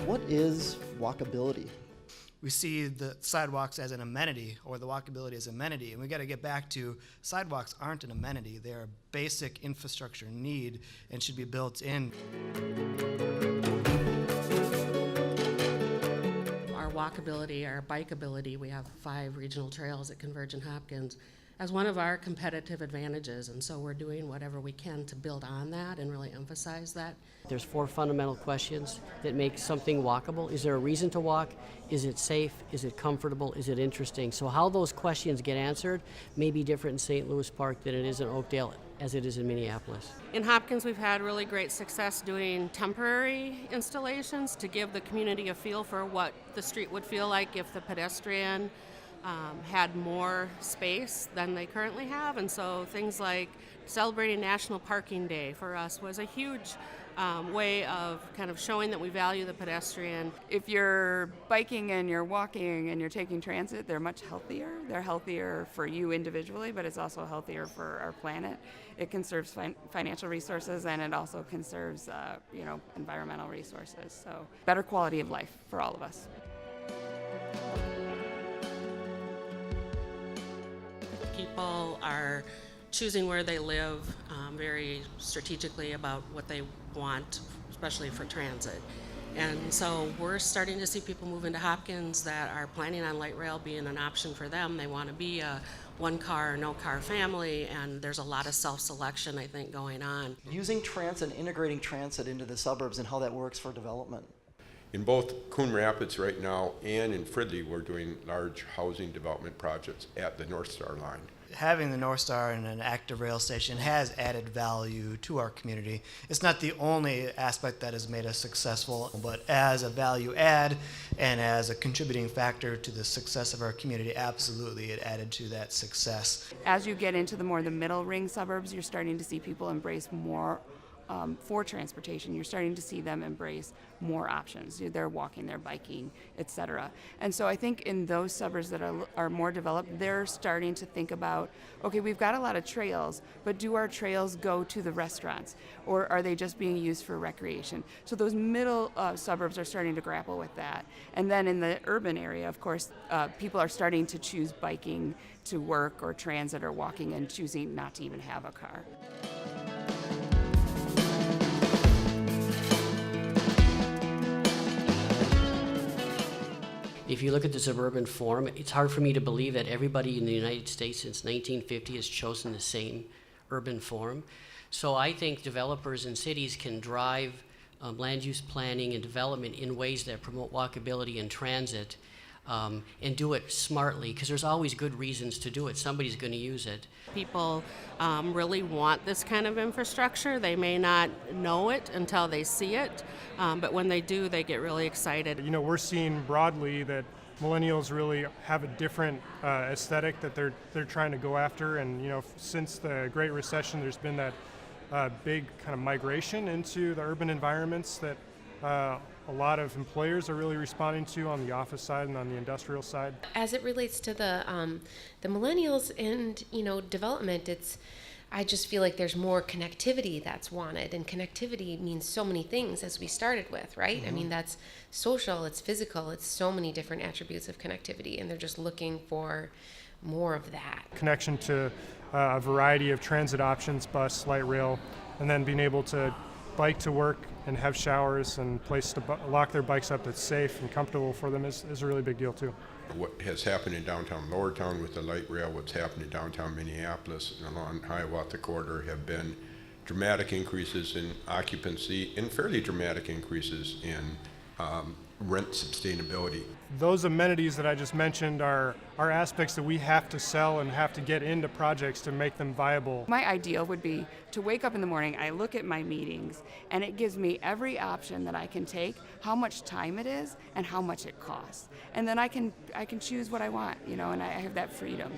What is walkability? We see the sidewalks as an amenity, or the walkability as amenity, and we got to get back to sidewalks aren't an amenity. They're a basic infrastructure need and should be built in. Our walkability, our bikeability, we have 5 regional trails that converge in Hopkins as one of our competitive advantages, and so we're doing whatever we can to build on that and really emphasize that. There's 4 fundamental questions that make something walkable. Is there a reason to walk? Is it safe? Is it comfortable? Is it interesting? So how those questions get answered may be different in St. Louis Park than it is in Oakdale, as it is in Minneapolis. In Hopkins, we've had really great success doing temporary installations to give the community a feel for what the street would feel like if the pedestrian had more space than they currently have. And so things like celebrating National Parking Day for us was a huge way of kind of showing that we value the pedestrian. If you're biking and you're walking and you're taking transit, they're much healthier. They're healthier for you individually, but it's also healthier for our planet. It conserves financial resources, and it also conserves environmental resources. So better quality of life for all of us. People are choosing where they live very strategically about what they want, especially for transit. And so we're starting to see people move into Hopkins that are planning on light rail being an option for them. They want to be a one-car, no-car family, and there's a lot of self-selection, I think, going on. Using transit and integrating transit into the suburbs and how that works for development. In both Coon Rapids right now and in Fridley, we're doing large housing development projects at the North Star line. Having the North Star and an active rail station has added value to our community. It's not the only aspect that has made us successful, but as a value add and as a contributing factor to the success of our community, absolutely it added to that success. As you get into the middle ring suburbs, you're starting to see people embrace more for transportation. You're starting to see them embrace more options. They're walking, they're biking, etc. And so I think in those suburbs that are more developed, they're starting to think about, okay, we've got a lot of trails, but do our trails go to the restaurants, or are they just being used for recreation? So those middle suburbs are starting to grapple with that. And then in the urban area, of course, people are starting to choose biking to work or transit or walking and choosing not to even have a car. If you look at the suburban form, it's hard for me to believe that everybody in the United States since 1950 has chosen the same urban form. So I think developers and cities can drive land use planning and development in ways that promote walkability and transit, and do it smartly, because there's always good reasons to do it. Somebody's going to use it. People really want this kind of infrastructure. They may not know it until they see it, but when they do, they get really excited. You know, we're seeing broadly that millennials really have a different aesthetic that they're trying to go after, and you know, since the Great Recession, there's been that big kind of migration into the urban environments that a lot of employers are really responding to on the office side and on the industrial side. As it relates to the millennials and development, I just feel like there's more connectivity that's wanted, and connectivity means so many things, as we started with, right? Mm-hmm. I mean, that's social, it's physical, it's so many different attributes of connectivity, and they're just looking for more of that. Connection to a variety of transit options, bus, light rail, and then being able to bike to work and have showers and place to lock their bikes up that's safe and comfortable for them is a really big deal too. What has happened in downtown Lowertown with the light rail, what's happened in downtown Minneapolis and along Hiawatha Corridor have been dramatic increases in occupancy and fairly dramatic increases in rent sustainability. Those amenities that I just mentioned are aspects that we have to sell and have to get into projects to make them viable. My ideal would be to wake up in the morning, I look at my meetings, and it gives me every option that I can take, how much time it is, and how much it costs. And then I can choose what I want, and I have that freedom.